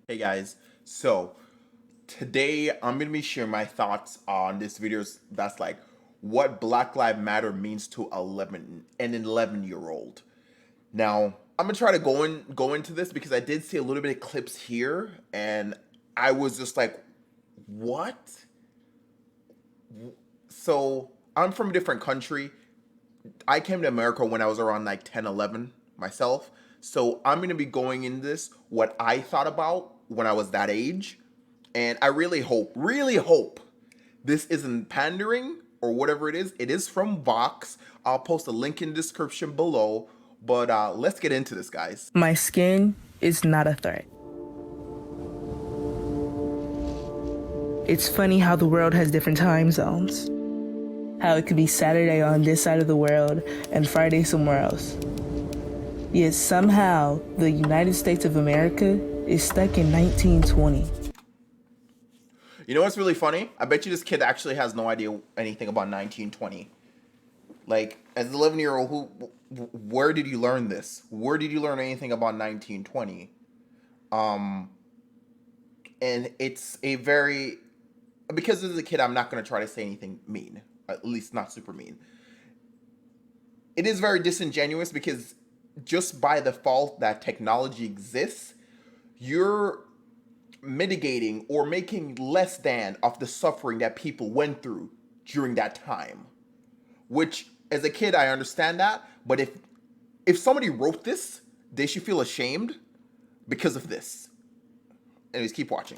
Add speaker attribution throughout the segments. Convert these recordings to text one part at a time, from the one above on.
Speaker 1: Hey guys, so today I'm gonna be sharing my thoughts on this video that's like what Black Lives Matter means to 11-year old. Now I'm gonna try to go into this because I did see a little bit of clips here, and I was just like, what? So I'm from a different country. I came to America when I was around like 10, 11 myself. So I'm going to be going in this what I thought about when I was that age. And I really hope this isn't pandering or whatever it is. It is from Vox. I'll post a link in the description below. But let's get into this, guys.
Speaker 2: My skin is not a threat. It's funny how the world has different time zones. How it could be Saturday on this side of the world and Friday somewhere else. Yet somehow the United States of America is stuck in 1920.
Speaker 1: You know what's really funny? I bet you this kid actually has no idea anything about 1920. Like, as an 11-year-old, where did you learn this? Where did you learn anything about 1920? And it's a very, because as a kid, I'm not going to try to say anything mean, at least not super mean. It is very disingenuous because just by the fault that technology exists, you're mitigating or making less than of the suffering that people went through during that time. Which, as a kid, I understand that, but if somebody wrote this, they should feel ashamed because of this. Anyways, keep watching.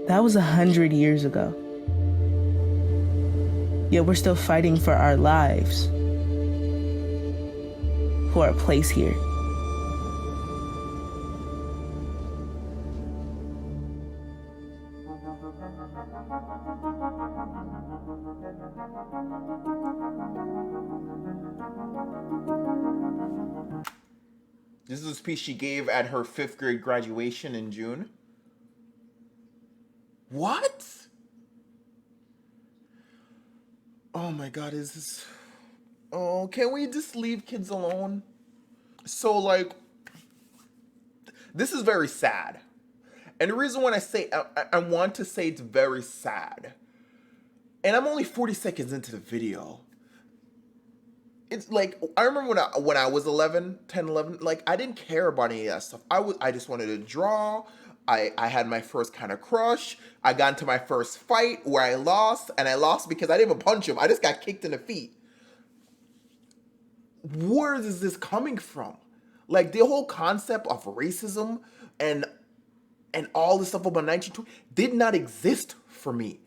Speaker 2: That was 100 years ago. Yet we're still fighting for our lives, for our place here.
Speaker 1: This is a speech she gave at her 5th grade graduation in June. What? Oh my god, is this... Oh, can we just leave kids alone? So, like, this is very sad. And the reason when I say, I want to say it's very sad. And I'm only 40 seconds into the video. It's like, I remember when I was 11, 10, 11, like, I didn't care about any of that stuff. I just wanted to draw. I had my first kind of crush. I got into my first fight where I lost, and I lost because I didn't even punch him. I just got kicked in the feet. Where is this coming from? Like, the whole concept of racism and all this stuff about 1920 did not exist for me.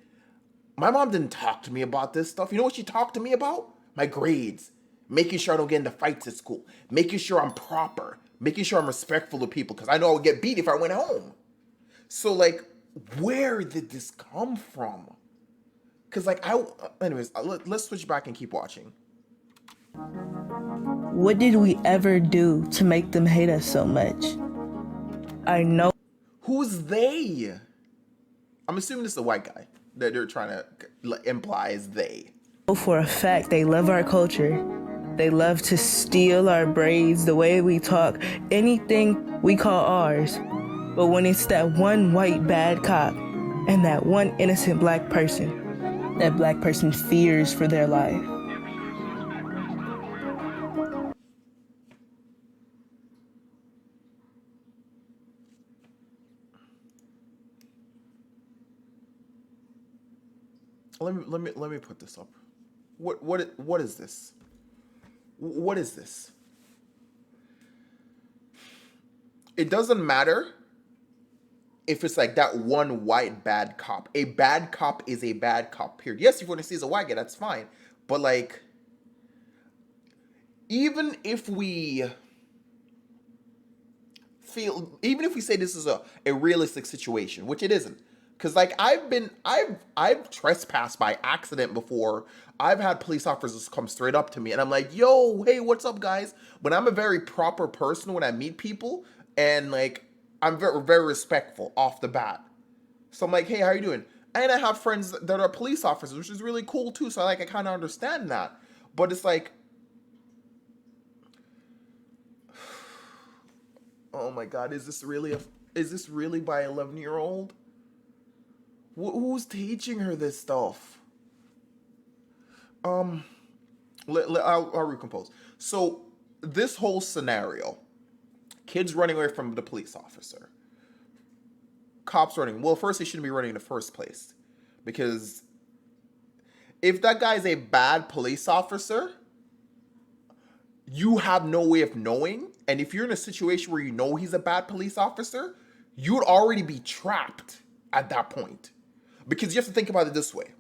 Speaker 1: My mom didn't talk to me about this stuff. You know what she talked to me about? My grades. Making sure I don't get into fights at school. Making sure I'm proper. Making sure I'm respectful to people because I know I would get beat if I went home. So, like, where did this come from? Because, like, anyways, let's switch back and keep watching.
Speaker 2: What did we ever do to make them hate us so much? I know.
Speaker 1: Who's they? I'm assuming this is a white guy that they're trying to imply is they.
Speaker 2: For a fact, they love our culture. They love to steal our braids, the way we talk, anything we call ours. But when it's that one white bad cop and that one innocent black person, that black person fears for their life.
Speaker 1: Let me put this up. What is this? What is this? It doesn't matter if it's like that one white bad cop. A bad cop is a bad cop, period. Yes, if you want to see as a white guy, that's fine. But, like, even if we say this is a realistic situation, which it isn't. Because, like, I've trespassed by accident before. I've had police officers come straight up to me and I'm like, yo, hey, what's up, guys? But I'm a very proper person when I meet people, and, like, I'm very, very respectful off the bat. So I'm like, hey, how you doing? And I have friends that are police officers, which is really cool too. So, like, I kind of understand that. But it's like, Oh my God, is this really by 11-year-old? Who's teaching her this stuff? Um, I'll recompose. So this whole scenario, kids running away from the police officer, cops running. Well, first they shouldn't be running in the first place, because if that guy is a bad police officer, you have no way of knowing. And if you're in a situation where you know he's a bad police officer, you would already be trapped at that point. Because you have to think about it this way.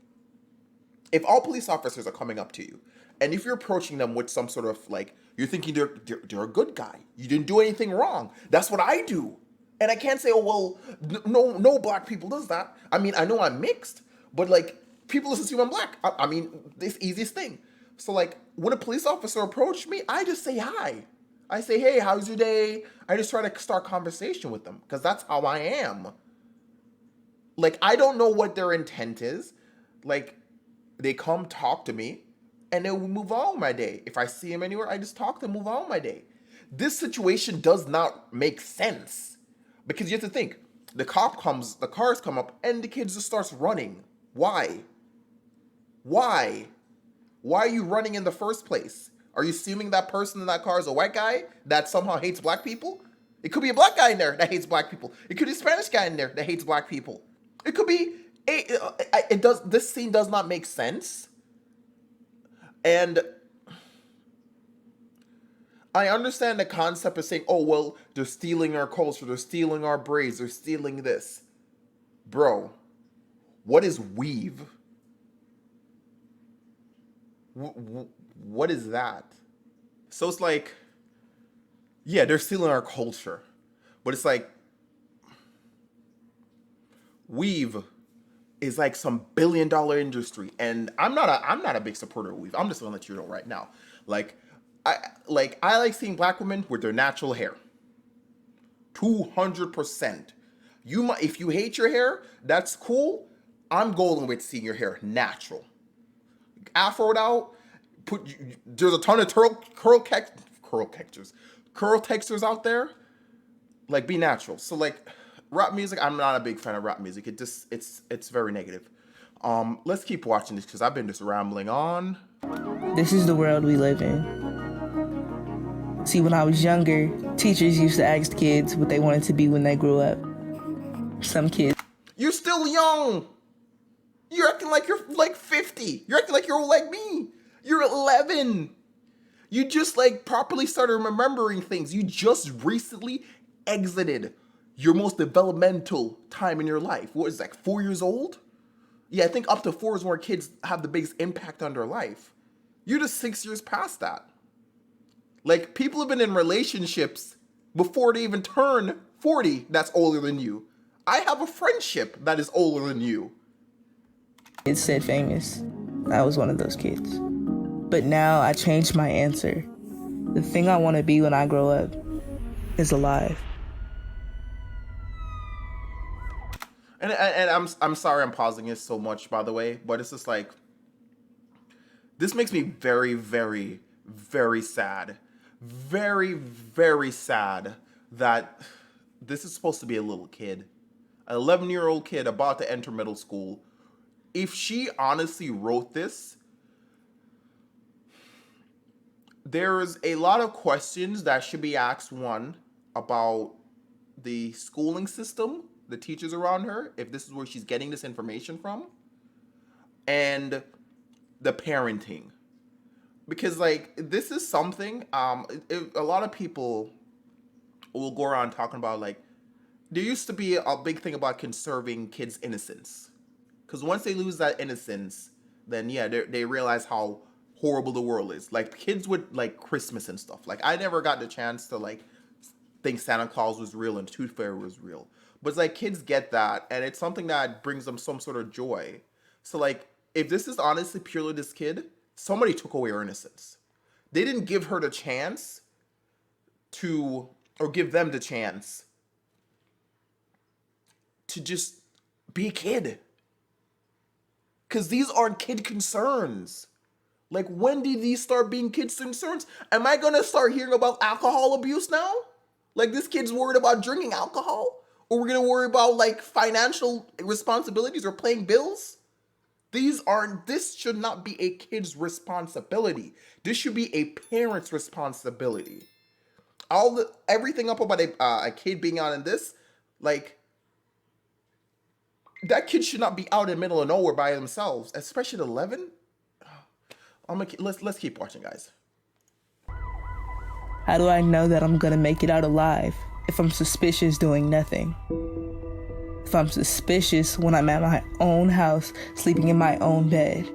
Speaker 1: If all police officers are coming up to you, and if you're approaching them with some sort of like, you're thinking they're a good guy, you didn't do anything wrong. That's what I do. And I can't say, oh, well, no black people does that. I mean, I know I'm mixed, but like, people listen to me, I'm black. I mean, this easiest thing. So like, when a police officer approached me, I just say hi. I say, hey, how's your day? I just try to start conversation with them, because that's how I am. Like, I don't know what their intent is. Like, they come talk to me, and then we move on with my day. If I see them anywhere, I just talk to them, move on with my day. This situation does not make sense. Because you have to think, the cars come up, and the kids just starts running. Why? Why? Why are you running in the first place? Are you assuming that person in that car is a white guy that somehow hates black people? It could be a black guy in there that hates black people. It could be a Spanish guy in there that hates black people. It could be this scene does not make sense. And I understand the concept of saying, oh, well, they're stealing our culture, they're stealing our braids, they're stealing this. Bro, what is weave? What is that? So it's like, yeah, they're stealing our culture. But it's like, weave is like some billion-dollar industry, and I'm not a big supporter of weave. I'm just gonna let you know right now. I like seeing black women with their natural hair. 200%. If you hate your hair, that's cool. I'm golden with seeing your hair natural. Afroed out. There's a ton of curl textures out there. Like, be natural. So like, rap music, I'm not a big fan of rap music. It's very negative. Let's keep watching this, because I've been just rambling on.
Speaker 2: This is the world we live in. See, when I was younger, teachers used to ask kids what they wanted to be when they grew up. Some kids.
Speaker 1: You're still young. You're acting like you're like 50. You're acting like you're old like me. You're 11. You just like properly started remembering things. You just recently exited your most developmental time in your life. What is that, 4 years old? Yeah, I think up to 4 is where kids have the biggest impact on their life. You're just 6 years past that. Like, people have been in relationships before they even turn 40 that's older than you. I have a friendship that is older than you.
Speaker 2: It said famous. I was one of those kids. But now I changed my answer. The thing I want to be when I grow up is alive.
Speaker 1: And I'm sorry I'm pausing this so much, by the way, but it's just like, this makes me very, very, very sad. Very, very sad that this is supposed to be a little kid. An 11-year-old kid about to enter middle school. If she honestly wrote this, there's a lot of questions that should be asked, one, about the schooling system, the teachers around her, if this is where she's getting this information from, and the parenting. Because, like, this is something, a lot of people will go around talking about, like, there used to be a big thing about conserving kids' innocence. Because once they lose that innocence, then, yeah, they realize how horrible the world is. Like, kids with, like, Christmas and stuff. Like, I never got the chance to, like, think Santa Claus was real and Tooth Fairy was real. But it's like, kids get that, and it's something that brings them some sort of joy. So, like, if this is honestly purely this kid, somebody took away her innocence. They didn't give her the chance to, or give them the chance to just be a kid. Because these aren't kid concerns. Like, when did these start being kids' concerns? Am I going to start hearing about alcohol abuse now? Like, this kid's worried about drinking alcohol? Or we're gonna worry about, like, financial responsibilities or paying bills? This should not be a kid's responsibility. This should be a parent's responsibility. Everything up about a kid being out in this, like, that kid should not be out in the middle of nowhere by themselves, especially at 11. Let's keep watching, guys.
Speaker 2: How do I know that I'm gonna make it out alive if I'm suspicious doing nothing? If I'm suspicious when I'm at my own house, sleeping in my own bed?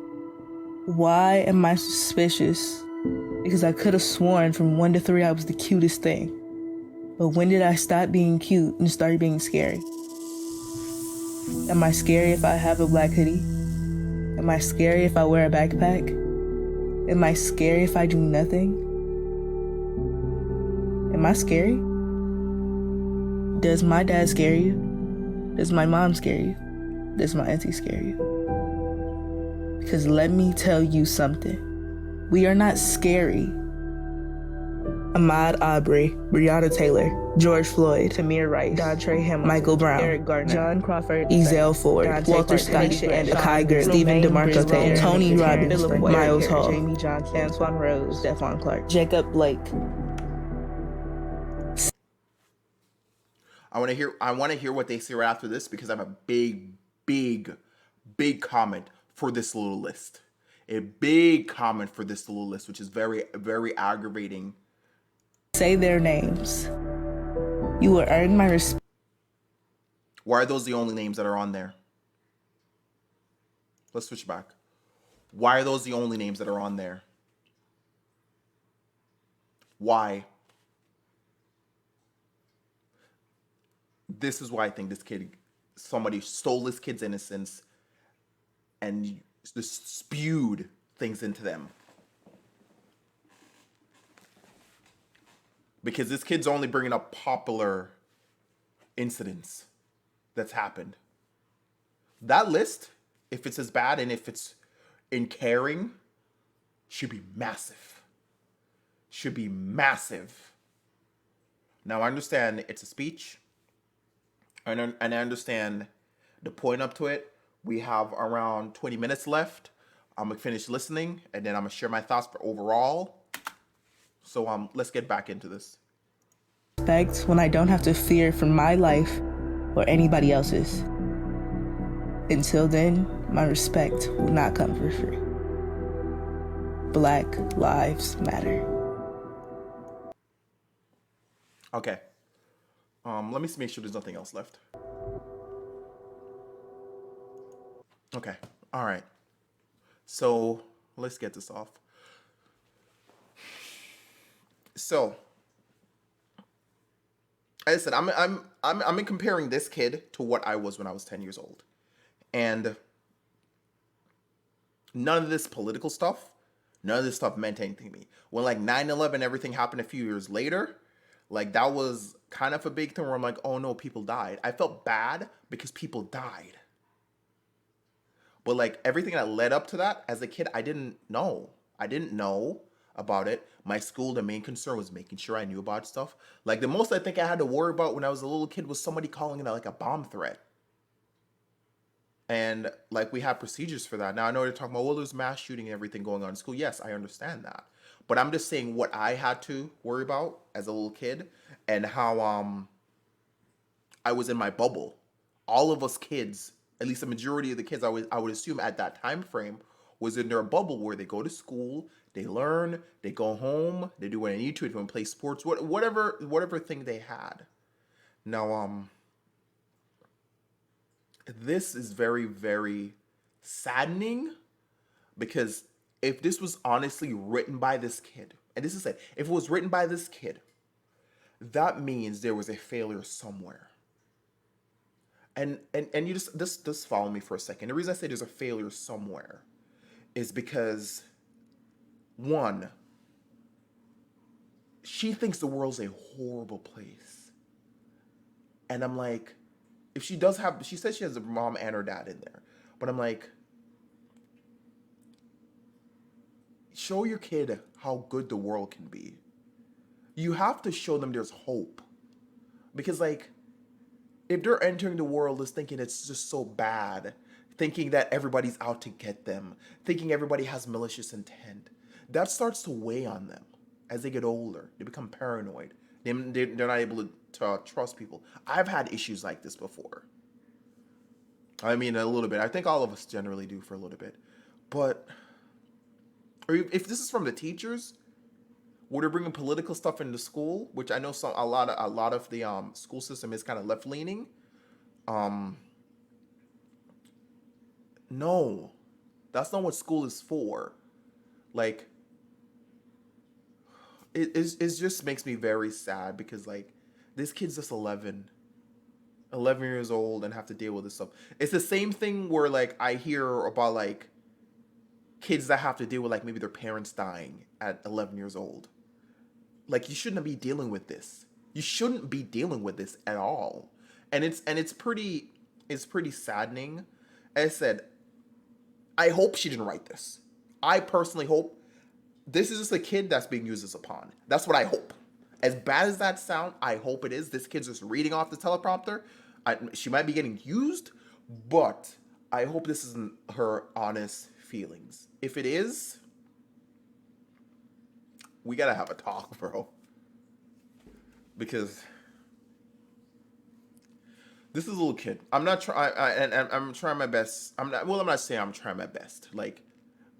Speaker 2: Why am I suspicious? Because I could have sworn from 1 to 3 I was the cutest thing. But when did I stop being cute and start being scary? Am I scary if I have a black hoodie? Am I scary if I wear a backpack? Am I scary if I do nothing? Am I scary? Does my dad scare you? Does my mom scare you? Does my auntie scare you? Because let me tell you something. We are not scary. Ahmaud Arbery, Breonna Taylor, George Floyd, Tamir Rice, Dontre Hamilton, Michael Brown, Eric Garner, John Crawford, Ezell Ford, Walter Scott, Kai Gert, Stephen DeMarco Taylor, Tony Robbins, Miles Hall, Jamie Johnson, Antoine Rose, Stephon Clark, Jacob Blake.
Speaker 1: I want to hear what they say right after this, because I have a big comment for this little list. A big comment for this little list, which is very, very aggravating.
Speaker 2: Say their names. You will earn my respect.
Speaker 1: Why are those the only names that are on there? Let's switch back. Why are those the only names that are on there? Why? This is why I think somebody stole this kid's innocence and just spewed things into them. Because this kid's only bringing up popular incidents that's happened. That list, if it's as bad and if it's in caring, should be massive. Should be massive. Now, I understand it's a speech. And I understand the point up to it. We have around 20 minutes left. I'm going to finish listening, and then I'm going to share my thoughts overall. So let's get back into this.
Speaker 2: Respect when I don't have to fear for my life or anybody else's. Until then, my respect will not come for free. Black Lives Matter.
Speaker 1: Okay. Let me make sure there's nothing else left. Okay. All right. So let's get this off. So, as I said, I'm comparing this kid to what I was when I was 10 years old, and none of this political stuff, none of this stuff meant anything to me. When like 9/11, everything happened a few years later. Like, that was kind of a big thing where I'm like, oh no, people died. I felt bad because people died. But like everything that led up to that, as a kid, I didn't know. I didn't know about it. My school, the main concern was making sure I knew about stuff. Like, the most I think I had to worry about when I was a little kid was somebody calling it like a bomb threat. And like, we have procedures for that. Now, I know they're talking about, well, there's mass shooting and everything going on in school. Yes, I understand that. But I'm just saying what I had to worry about as a little kid, and how I was in my bubble. All of us kids, at least the majority of the kids, I would assume at that time frame, was in their bubble where they go to school, they learn, they go home, they do what they need to, if they want to play sports, whatever thing they had. Now, this is very, very saddening, because if this was honestly written by this kid, and this is it, if it was written by this kid, that means there was a failure somewhere. And you just follow me for a second. The reason I say there's a failure somewhere is because, one, she thinks the world's a horrible place. And I'm like, if she does have, she says she has a mom and her dad in there. But I'm like, show your kid how good the world can be. You have to show them there's hope. Because like, if they're entering the world is thinking it's just so bad, thinking that everybody's out to get them, thinking everybody has malicious intent, that starts to weigh on them as they get older. They become paranoid. They're not able to trust people. I've had issues like this before. I mean, a little bit. I think all of us generally do for a little bit. But or if this is from the teachers, where they're bringing political stuff into school, which I know a lot of the school system is kind of left leaning. No, that's not what school is for. Like, it just makes me very sad because like this kid's just 11 years old and have to deal with this stuff. It's the same thing where like I hear about like kids that have to deal with like maybe their parents dying at 11 years old. Like, you shouldn't be dealing with this. You shouldn't be dealing with this at all. And it's pretty saddening. As I said, I hope she didn't write this. I personally hope this is just a kid that's being used as a pawn. That's what I hope. As bad as that sound, I hope it is. This kid's just reading off the teleprompter. She might be getting used, but I hope this isn't her honest feelings. If it is, we gotta have a talk, bro. Because this is a little kid. I'm not trying, and I'm trying my best. I'm not saying I'm trying my best. Like,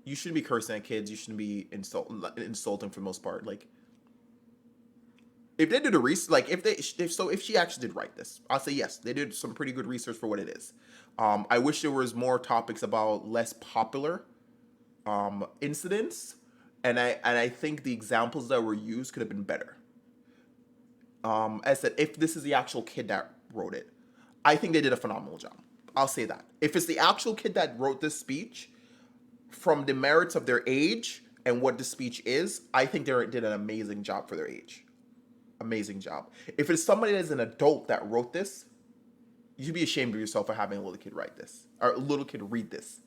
Speaker 1: you shouldn't be cursing at kids. You shouldn't be insulting for the most part. Like, if they did a research, like if she actually did write this, I'll say yes, they did some pretty good research for what it is. I wish there was more topics about less popular incidents, and I think the examples that were used could have been better. As I said, if this is the actual kid that wrote it, I think they did a phenomenal job. I'll say that. If it's the actual kid that wrote this speech, from the merits of their age and what the speech is, I think they did an amazing job for their age. Amazing job. If it's somebody that's an adult that wrote this, you should be ashamed of yourself for having a little kid write this, or a little kid read this.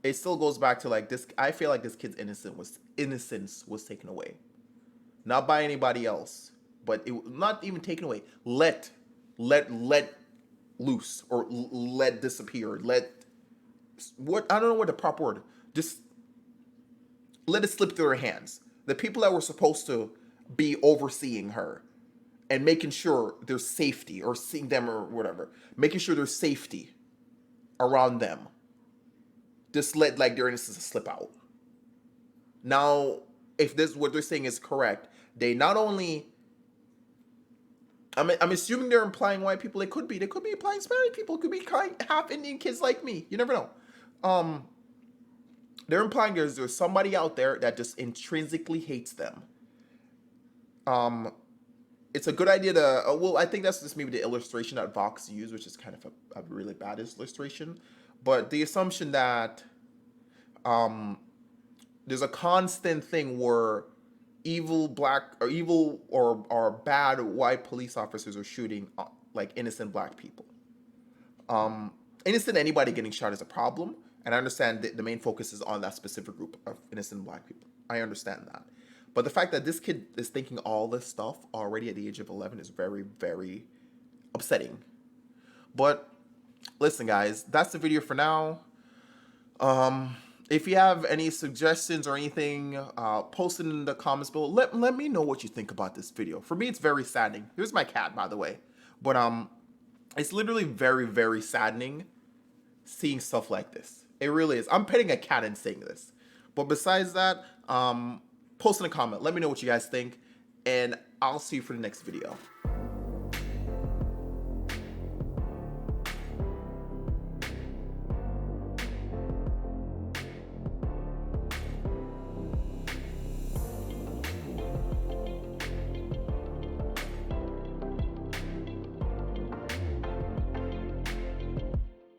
Speaker 1: It still goes back to like this. I feel like this kid's innocence was taken away, not by anybody else, but it not even taken away. Let loose or let disappear. What I don't know what the proper word. Just let it slip through her hands. The people that were supposed to be overseeing her and making sure there's safety, or seeing them or whatever, making sure there's safety around them, just let like their innocence slip out. Now, if this what they're saying is correct, they not only I'm assuming they're implying white people. They could be implying Spanish people. It could be half Indian kids like me. You never know. They're implying there's somebody out there that just intrinsically hates them. It's a good idea to I think that's just maybe the illustration that Vox used, which is kind of a really bad illustration. But the assumption that there's a constant thing where evil or bad white police officers are shooting like innocent black people. Innocent anybody getting shot is a problem, and I understand the main focus is on that specific group of innocent black people. I understand that, but the fact that this kid is thinking all this stuff already at the age of 11 is very, very upsetting. But listen, guys, that's the video for now. If you have any suggestions or anything, post it in the comments below. Let me know what you think about this video. For me, it's very saddening. Here's my cat, by the way. But it's literally very, very saddening seeing stuff like this. It really is. I'm petting a cat and saying this. But besides that, post in a comment. Let me know what you guys think, and I'll see you for the next video.